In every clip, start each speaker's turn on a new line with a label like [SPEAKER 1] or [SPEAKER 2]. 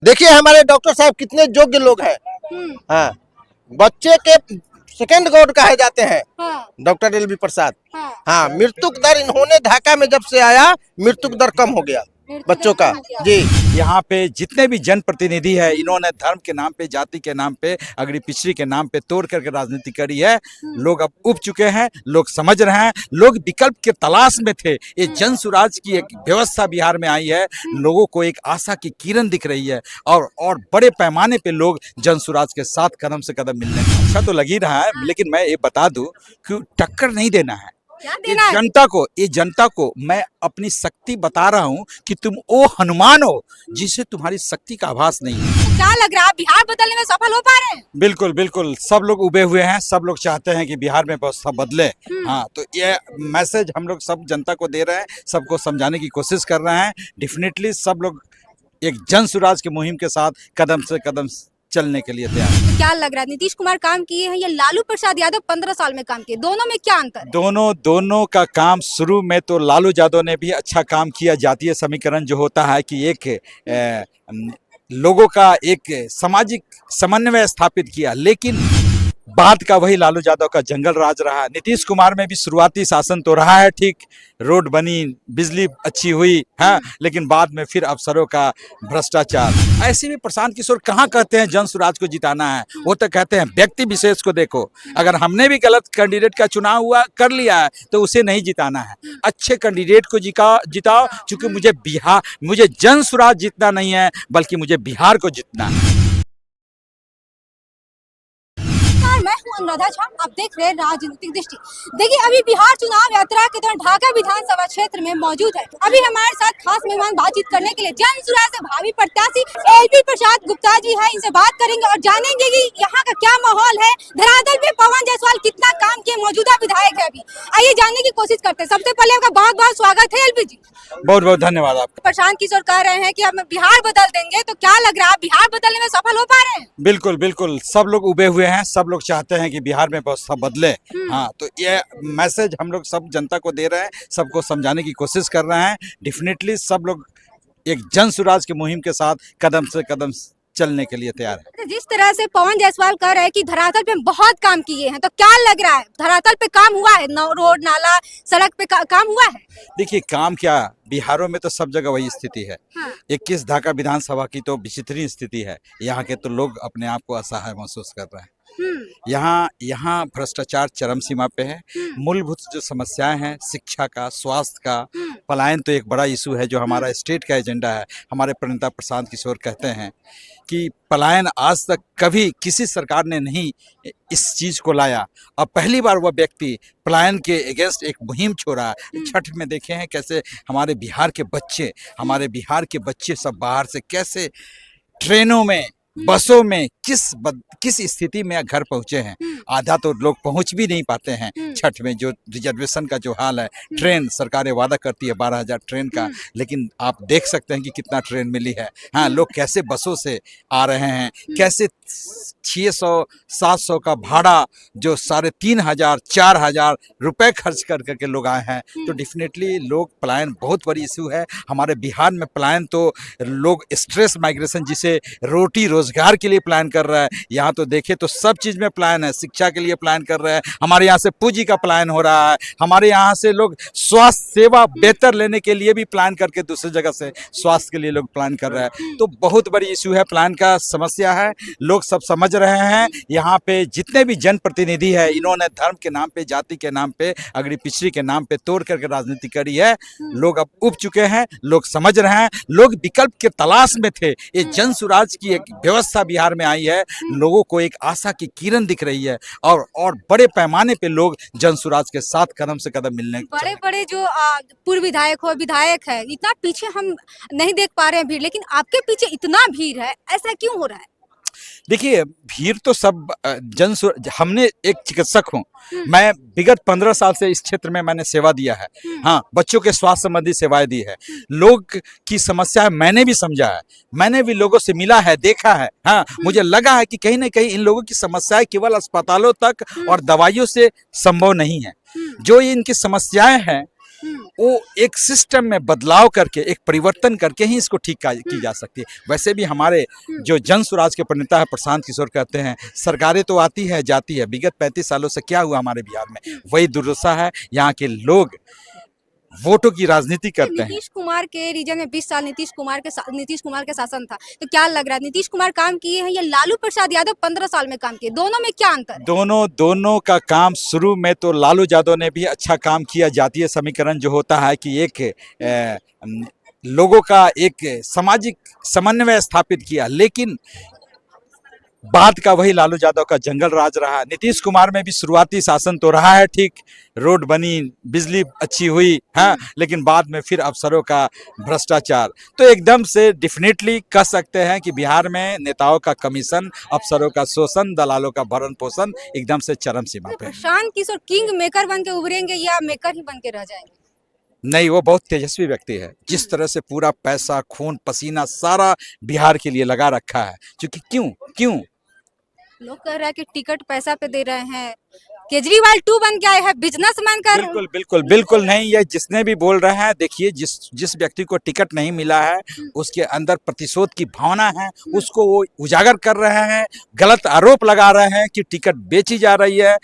[SPEAKER 1] देखिए हमारे डॉक्टर साहब कितने योग्य लोग हैं। हाँ, बच्चे के सेकंड गॉड कहे जाते हैं
[SPEAKER 2] हाँ,
[SPEAKER 1] डॉक्टर एल बी प्रसाद।
[SPEAKER 2] हाँ,
[SPEAKER 1] हाँ, मृत्यु दर इन्होंने ढाका में जब से आया मृत्यु दर कम हो गया बच्चों का। जी,
[SPEAKER 3] यहाँ पे जितने भी जनप्रतिनिधि है इन्होंने धर्म के नाम पे, जाति के नाम पे, अगड़ी पिछड़ी के नाम पे तोड़ करके राजनीति करी है। लोग अब उब चुके हैं, लोग समझ रहे हैं, लोग विकल्प के तलाश में थे। ये जन सुराज की एक व्यवस्था बिहार में आई है, लोगों को एक आशा की किरण दिख रही है और बड़े पैमाने पे लोग जन सुराज के साथ कदम से कदम मिलने में। अच्छा तो लग ही रहा है, लेकिन मैं ये बता दूं कि टक्कर नहीं देना है।
[SPEAKER 2] क्या
[SPEAKER 3] ये
[SPEAKER 2] देना है?
[SPEAKER 3] जनता को मैं अपनी शक्ति बता रहा हूँ कि तुम वो हनुमान हो जिसे तुम्हारी शक्ति का आभास नहीं है।
[SPEAKER 2] तो क्या लग रहा है, बिहार बदलने में सफल हो पा रहे हैं?
[SPEAKER 3] बिल्कुल बिल्कुल, सब लोग उबे हुए हैं, सब लोग चाहते हैं कि बिहार में व्यवस्था बदले। हाँ, तो ये मैसेज हम लोग सब जनता को दे रहे हैं, सबको समझाने की कोशिश कर रहे हैं। डेफिनेटली सब लोग एक जन सुराज की मुहिम के साथ कदम से कदम चलने के लिए तैयार हैं।
[SPEAKER 2] तो क्या लग रहा है, नीतीश कुमार काम किए हैं या लालू प्रसाद यादव 15 साल में काम किए, दोनों में क्या अंतर है?
[SPEAKER 3] दोनों का काम, शुरू में तो लालू यादव ने भी अच्छा काम किया। जातीय समीकरण जो होता है कि एक लोगों का एक सामाजिक समन्वय स्थापित किया, लेकिन बाद का वही लालू यादव का जंगल राज रहा। नीतीश कुमार में भी शुरुआती शासन तो रहा है, ठीक, रोड बनी, बिजली अच्छी हुई, हाँ, लेकिन बाद में फिर अफसरों का भ्रष्टाचार। ऐसे में प्रशांत किशोर कहाँ कहते हैं जन सुराज को जिताना है, वो तो कहते हैं व्यक्ति विशेष को देखो। अगर हमने भी गलत कैंडिडेट का चुनाव हुआ कर लिया है तो उसे नहीं जिताना है, अच्छे कैंडिडेट को जिताओ। क्योंकि मुझे जन सुराज जीतना नहीं है, बल्कि मुझे बिहार को जीतना है।
[SPEAKER 2] मैं हूं अनुराधा झा, आप देख रहे हैं राजनीतिक दृष्टि। देखिए, अभी बिहार चुनाव यात्रा के दौरान ढाका विधानसभा क्षेत्र में मौजूद है। अभी हमारे साथ खास मेहमान बातचीत करने के लिए जन सुराज से भावी प्रत्याशी एलबी प्रसाद गुप्ता जी है। इनसे बात करेंगे और जानेंगे कि यहाँ का क्या माहौल है, धरातल पे पवन जायसवाल कितना काम किए, मौजूदा विधायक है। अभी आइए जानने की कोशिश करते हैं। सबसे पहले आपका बहुत बहुत स्वागत है एलबी जी।
[SPEAKER 3] बहुत बहुत धन्यवाद आपका।
[SPEAKER 2] प्रशांत किशोर कह रहे हैं कि हम बिहार बदल देंगे, तो क्या लग रहा है, बिहार बदलने में सफल हो पा रहे हैं?
[SPEAKER 3] बिल्कुल बिल्कुल, सब लोग उबे हुए हैं, सब लोग चाहते हैं कि बिहार में व्यवस्था बदले। हाँ, तो ये मैसेज हम लोग सब जनता को दे रहे हैं, सबको समझाने की कोशिश कर रहे हैं। डेफिनेटली सब लोग एक जन सुराज की मुहिम के साथ कदम से कदम चलने के लिए तैयार है।
[SPEAKER 2] जिस तरह से पवन जायसवाल कह रहे हैं कि धरातल पे बहुत काम किए हैं, तो क्या लग रहा है, धरातल पे काम हुआ है? रोड, नाला, सड़क पे काम हुआ है?
[SPEAKER 3] देखिए, काम क्या, बिहारों में तो सब जगह वही स्थिति है।
[SPEAKER 2] हाँ।
[SPEAKER 3] 21 ढाका विधानसभा की तो विचित्र स्थिति है। यहाँ के तो लोग अपने आप को असहाय महसूस कर रहे हैं। यहाँ भ्रष्टाचार चरम सीमा पे है। मूलभूत जो समस्याएं हैं, शिक्षा का, स्वास्थ्य का, पलायन तो एक बड़ा इशू है जो हमारा स्टेट का एजेंडा है। हमारे प्रणेता प्रशांत किशोर कहते हैं कि पलायन आज तक कभी किसी सरकार ने नहीं इस चीज को लाया, और पहली बार वह व्यक्ति पलायन के अगेंस्ट एक मुहिम छोड़ा है। छठ में देखे हैं कैसे हमारे बिहार के बच्चे सब बाहर से कैसे ट्रेनों में, बसों में किस स्थिति में घर पहुंचे हैं। आधा तो लोग पहुंच भी नहीं पाते हैं। छठ में जो रिजर्वेशन का जो हाल है, ट्रेन सरकारें वादा करती है 12,000 ट्रेन का, लेकिन आप देख सकते हैं कि कितना ट्रेन मिली है। हाँ, लोग कैसे बसों से आ रहे हैं, कैसे 600-700 का भाड़ा जो 3,500 4,000 रुपए खर्च कर करके लोग आए हैं। तो डेफिनेटली लोग, पलायन बहुत बड़ी इशू है हमारे बिहार में। पलायन तो लोग स्ट्रेस माइग्रेशन, जिसे रोटी रोजगार के लिए प्लान कर रहा है, यहाँ तो देखे तो सब चीज में प्लान है। शिक्षा के लिए प्लान कर रहे हैं, हमारे यहाँ से पूंजी का प्लान हो रहा है, हमारे यहाँ से लोग स्वास्थ्य सेवा बेहतर लेने के लिए भी प्लान करके दूसरी जगह से स्वास्थ्य के लिए लोग प्लान कर रहे हैं। तो बहुत बड़ी इशू है, प्लान का समस्या है, लोग सब समझ रहे हैं। यहाँ पे जितने भी जनप्रतिनिधि है इन्होंने धर्म के नाम पे, जाति के नाम पे, अगड़ी पिछड़ी के नाम पे तोड़ करके राजनीति करी है। लोग अब उब चुके हैं, लोग समझ रहे हैं, लोग विकल्प के तलाश में थे। ये जन सुराज की एक व्यवस्था बिहार में आई है, लोगों को एक आशा की किरण दिख रही है और बड़े पैमाने पे लोग जन सुराज के साथ कदम से कदम मिलने।
[SPEAKER 2] बड़े बड़े जो पूर्व विधायक है, इतना पीछे हम नहीं देख पा रहे हैं भीड़, लेकिन आपके पीछे इतना भीड़ है, ऐसा क्यों हो रहा है?
[SPEAKER 3] देखिए, भीड़ तो सब हमने, एक चिकित्सक हूँ मैं, विगत 15 साल से इस क्षेत्र में मैंने सेवा दिया है। हाँ, बच्चों के स्वास्थ्य संबंधी सेवाएं दी है, लोग की समस्या मैंने भी समझा है, मैंने भी लोगों से मिला है, देखा है। हाँ, मुझे लगा है कि कहीं ना कहीं इन लोगों की समस्याएं केवल अस्पतालों तक और दवाइयों से संभव नहीं है। जो ये इनकी समस्याएं हैं, वो एक सिस्टम में बदलाव करके, एक परिवर्तन करके ही इसको ठीक की जा सकती है। वैसे भी हमारे जो जन स्वराज के प्रणेता है प्रशांत किशोर कहते हैं, सरकारें तो आती है जाती है, विगत 35 सालों से क्या हुआ हमारे बिहार में, वही दुर्दशा है। यहाँ के लोग वोटों की राजनीति करते हैं।
[SPEAKER 2] नीतीश कुमार के रीजन में 20 साल नीतीश कुमार के शासन था, तो क्या लग रहा है नीतीश कुमार काम किए हैं या लालू प्रसाद यादव 15 साल में काम किए, दोनों में क्या अंतर है?
[SPEAKER 3] दोनों का काम, शुरू में तो लालू यादव ने भी अच्छा काम किया। जातीय समीकरण जो होता है कि एक लोगों का एक सामाजिक समन्वय स्थापित किया, लेकिन बाद का वही लालू यादव का जंगल राज रहा। नीतीश कुमार में भी शुरुआती शासन तो रहा है ठीक, रोड बनी, बिजली अच्छी हुई, हाँ, लेकिन बाद में फिर अफसरों का भ्रष्टाचार। तो एकदम से डेफिनेटली कह सकते हैं कि बिहार में नेताओं का कमीशन, अफसरों का शोषण, दलालों का भरण पोषण एकदम से चरम सीमा पे है।
[SPEAKER 2] प्रशांत किशोर किंग मेकर बन के उभरेंगे या मेकर ही बन के रह जाएंगे?
[SPEAKER 3] नहीं, वो बहुत तेजस्वी व्यक्ति है। जिस तरह से पूरा पैसा, खून पसीना सारा बिहार के लिए लगा रखा है, क्योंकि क्यों
[SPEAKER 2] लोग कह रहे हैं कि टिकट पैसा पे दे रहे हैं, केजरीवाल 2 बन के आए हैं, बिजनेसमैन कर।
[SPEAKER 3] बिल्कुल नहीं। ये जिसने भी बोल रहे हैं, देखिए जिस व्यक्ति को टिकट नहीं मिला है उसके अंदर प्रतिशोध की भावना है, उसको वो उजागर कर रहे हैं, गलत आरोप लगा रहे हैं कि टिकट बेची जा रही है।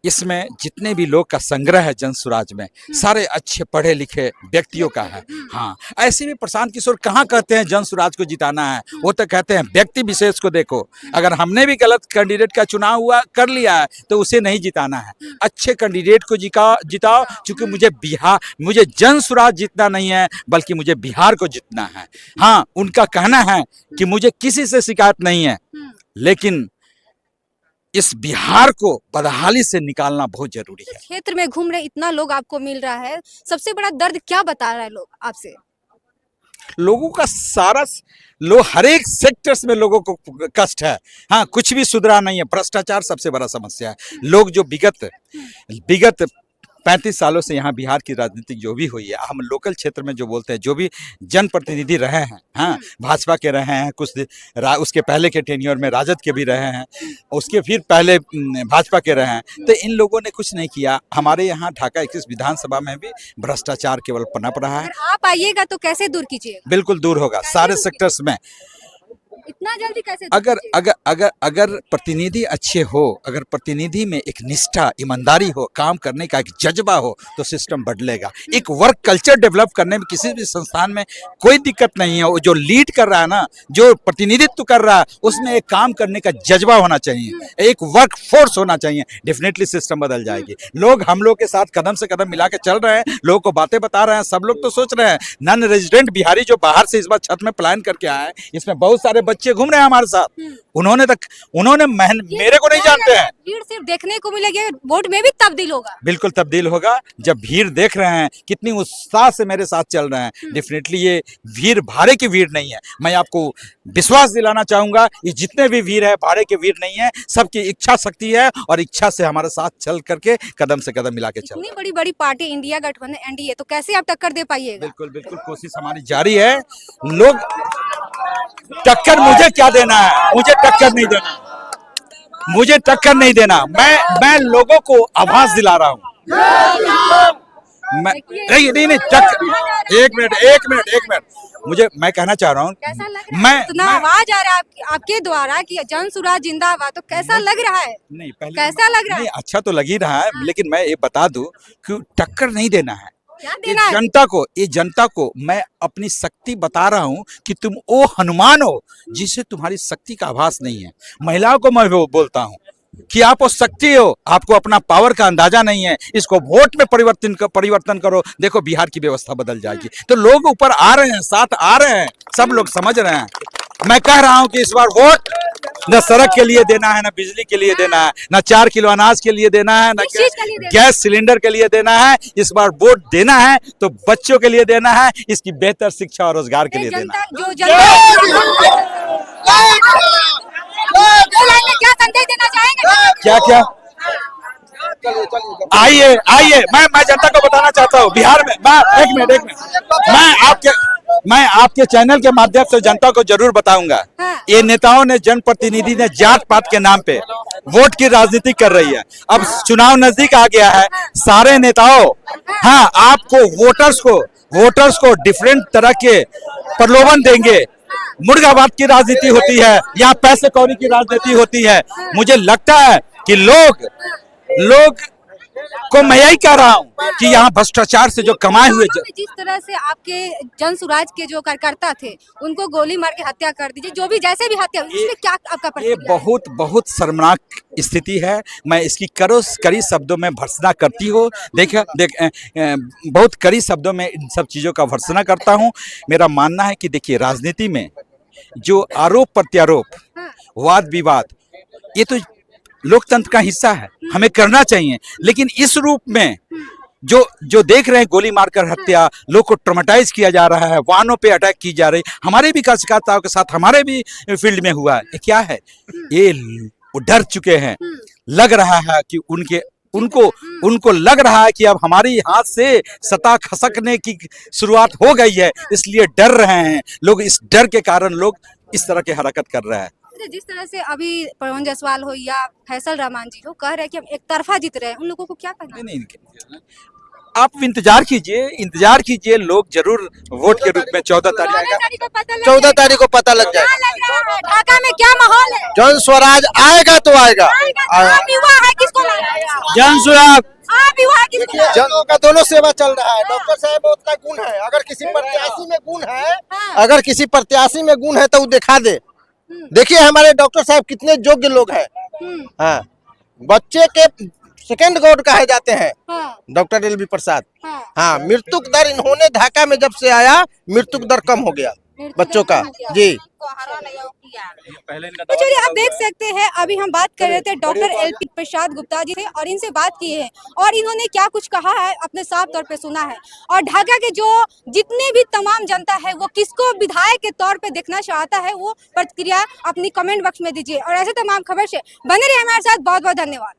[SPEAKER 3] इसमें जितने भी लोग का संग्रह है जन स्वराज में, सारे अच्छे पढ़े लिखे व्यक्तियों का है। हाँ, ऐसे में प्रशांत किशोर कहाँ कहते हैं जन स्वराज को जिताना है, वो तो कहते हैं व्यक्ति विशेष को देखो। अगर हमने भी गलत कैंडिडेट का चुनाव कर लिया है तो उसे नहीं जिताना है, अच्छे कैंडिडेट को जिताओ। क्योंकि मुझे जन स्वराज जीतना नहीं है, बल्कि मुझे बिहार को जीतना है। हाँ, उनका कहना है कि मुझे किसी से शिकायत नहीं है, लेकिन इस बिहार को बदहाली से निकालना बहुत जरूरी है।
[SPEAKER 2] क्षेत्र में घूम रहे इतना लोग आपको मिल रहा है, सबसे बड़ा दर्द क्या बता रहा है लोग आपसे?
[SPEAKER 3] लोगों का हर एक सेक्टर्स में लोगों को कष्ट है। हाँ, कुछ भी सुधरा नहीं है। भ्रष्टाचार सबसे बड़ा समस्या है। लोग जो विगत 35 सालों से यहाँ बिहार की राजनीति जो भी हुई है, हम लोकल क्षेत्र में जो बोलते हैं, जो भी जनप्रतिनिधि रहे हैं, हाँ, भाजपा के रहे हैं, कुछ उसके पहले के टेन्योर में राजद के भी रहे हैं, उसके फिर पहले भाजपा के रहे हैं, तो इन लोगों ने कुछ नहीं किया। हमारे यहाँ ढाका 21 विधानसभा में भी भ्रष्टाचार केवल पनप रहा है।
[SPEAKER 2] आप आइएगा तो कैसे दूर कीजिएगा?
[SPEAKER 3] बिल्कुल दूर होगा, सारे सेक्टर्स में।
[SPEAKER 2] इतना जल्दी कैसे?
[SPEAKER 3] अगर प्रतिनिधि अच्छे हो, अगर प्रतिनिधि में एक निष्ठा, ईमानदारी हो, काम करने का एक जज्बा हो, तो सिस्टम बदलेगा। एक वर्क कल्चर डेवलप करने में किसी भी संस्थान में कोई दिक्कत नहीं है। वो जो लीड कर रहा है ना, जो प्रतिनिधित्व कर रहा है, उसमें एक काम करने का जज्बा होना चाहिए, एक वर्क फोर्स होना चाहिए। डेफिनेटली सिस्टम बदल जाएगी। हम लोग के साथ कदम से कदम मिला के चल रहे हैं, लोगों को बातें बता रहे हैं। सब लोग तो सोच रहे हैं, नॉन रेजिडेंट बिहारी जो बाहर से इस बार छत में पलायन करके आए हैं, इसमें बहुत सारे बच्चे घूम रहे हैं हमारे साथ। उन्होंने मेरे को नहीं जानते हैं।
[SPEAKER 2] भीड़ सिर्फ देखने को मिलेगी, वोट में भी तब्दील होगा।
[SPEAKER 3] बिल्कुल तब्दील होगा। जब भीड़ देख रहे हैं कितनी उत्साह से मेरे साथ चल रहे हैं, डेफिनेटली ये भीड़ भाड़े की भीड़ नहीं है। मैं आपको विश्वास दिलाना चाहूंगा, ये जितने भी भीड़ है भाड़े की भीड़ नहीं है, सबकी इच्छा शक्ति है, और इच्छा से हमारे साथ चल करके कदम से कदम मिला के चल।
[SPEAKER 2] इतनी बड़ी पार्टी इंडिया गठबंधन एनडीए, तो कैसे आप टक्कर दे पाइएगा?
[SPEAKER 3] बिल्कुल कोशिश हमारी जारी है। लोग टक्कर मुझे क्या देना है, मुझे टक्कर नहीं देना। मैं लोगों को आभास दिला रहा हूँ। नहीं टक्कर। एक मिनट, मैं कहना चाह रहा हूँ,
[SPEAKER 2] कैसा लग रहा है? इतना आवाज आ रहा है आपके द्वारा कि जन स्वराज जिंदाबाद, तो कैसा लग रहा है?
[SPEAKER 3] नहीं, पहले
[SPEAKER 2] कैसा लग रहा है?
[SPEAKER 3] अच्छा तो लग ही रहा है, लेकिन मैं ये बता दूं कि टक्कर नहीं देना है। ये जनता को मैं अपनी शक्ति बता रहा हूं कि तुम वो हनुमान हो जिसे तुम्हारी शक्ति का आभास नहीं है। महिलाओं को मैं बोलता हूं कि आप वो शक्ति हो, आपको अपना पावर का अंदाजा नहीं है। इसको वोट में परिवर्तन करो, देखो बिहार की व्यवस्था बदल जाएगी। तो लोग ऊपर आ रहे हैं, साथ आ रहे हैं, सब लोग समझ रहे हैं। मैं कह रहा हूं कि इस बार वोट न सड़क के लिए देना है, न बिजली के लिए देना है, न 4 किलो अनाज के लिए देना है, न गैस सिलेंडर के लिए देना है। इस बार वोट देना है तो बच्चों के लिए देना है, इसकी बेहतर शिक्षा और रोजगार के लिए देना है।
[SPEAKER 2] क्या संदेश देना चाहेंगे?
[SPEAKER 3] क्या आइए मैं जनता को बताना चाहता हूँ बिहार में। एक मिनट, मैं आपके चैनल के माध्यम से जनता को जरूर बताऊंगा,
[SPEAKER 2] हाँ।
[SPEAKER 3] ये नेताओं ने, जनप्रतिनिधि ने जात पात के नाम पे वोट की राजनीति कर रही है। अब चुनाव नजदीक आ गया है, सारे नेताओं, हाँ, आपको वोटर्स को डिफरेंट तरह के प्रलोभन देंगे। मुर्गाबाद की राजनीति होती है या पैसे कौड़ी की राजनीति होती है। मुझे लगता है कि लोग को मैं यही कह रहा हूँ कि यहाँ भ्रष्टाचार से जो कमाए हुए
[SPEAKER 2] जिस तरह से आपके जन सुराज के जो कार्यकर्ता थे उनको गोली मार के हत्या कर दीजिए, जो भी जैसे भी हत्या हुई, इसमें क्या आपका
[SPEAKER 3] ये
[SPEAKER 2] प्रतिक्रिया है?
[SPEAKER 3] बहुत शर्मनाक स्थिति है। मैं इसकी कड़ी शब्दों में भर्त्सना करती हूँ। बहुत कड़ी शब्दों में इन सब चीज़ों का भर्त्सना करता हूँ। मेरा मानना है कि देखिए, राजनीति में जो आरोप प्रत्यारोप, वाद विवाद, ये तो लोकतंत्र का हिस्सा है, हमें करना चाहिए। लेकिन इस रूप में जो देख रहे हैं, गोली मारकर हत्या, लोग को ट्रॉमेटाइज किया जा रहा है, वाहनों पे अटैक की जा रही, हमारे भी कार्यकर्ताओं के साथ हमारे भी फील्ड में हुआ है। ये क्या है? ये वो डर चुके हैं। लग रहा है कि उनको लग रहा है कि अब हमारी हाथ से सत्ता खसकने की शुरुआत हो गई है, इसलिए डर रहे हैं लोग। इस डर के कारण लोग इस तरह की हरकत कर रहे हैं।
[SPEAKER 2] जिस तरह से अभी पवन जायसवाल हो या फैसल रहमान जी हो कह रहे हैं कि हम एक तरफा जीत रहे हैं, उन लोगों को क्या कहना?
[SPEAKER 3] नहीं, आप इंतजार कीजिए, लोग जरूर वोट के रूप में 14 तारीख
[SPEAKER 2] को पता लग
[SPEAKER 1] 14 तारीख को पता लग जाएगा।
[SPEAKER 2] ढाका में क्या माहौल है?
[SPEAKER 1] जन स्वराज आएगा तो आएगा।
[SPEAKER 2] आप युवा है, किसको लगाएगा?
[SPEAKER 3] जन स्वराज,
[SPEAKER 2] आप युवा है, किसको लगाएगा?
[SPEAKER 1] जनों का दोनों सेवा चल रहा है। डॉक्टर साहब में उतना गुण है, अगर किसी प्रत्याशी में गुण है, अगर किसी प्रत्याशी में गुण है तो वो दिखा दे। देखिए हमारे डॉक्टर साहब कितने योग्य लोग हैं। हाँ, बच्चे के सेकंड गॉड कहे जाते हैं डॉक्टर एलबी प्रसाद। हाँ, मृत्यु दर इन्होंने ढाका में जब से आया, मृत्यु दर कम हो गया बच्चों का। जी,
[SPEAKER 2] तो चलिए आप देख सकते हैं, अभी हम बात कर रहे थे डॉक्टर एलबी प्रसाद गुप्ता जी थे और इनसे बात किए हैं और इन्होंने क्या कुछ कहा है अपने साफ तौर पे सुना है। और ढाका के जो जितने भी तमाम जनता है वो किसको विधायक के तौर पे देखना चाहता है, वो प्रतिक्रिया अपनी कमेंट बॉक्स में दीजिए। और ऐसे तमाम खबर से बने रहिए हमारे साथ। बहुत बहुत धन्यवाद।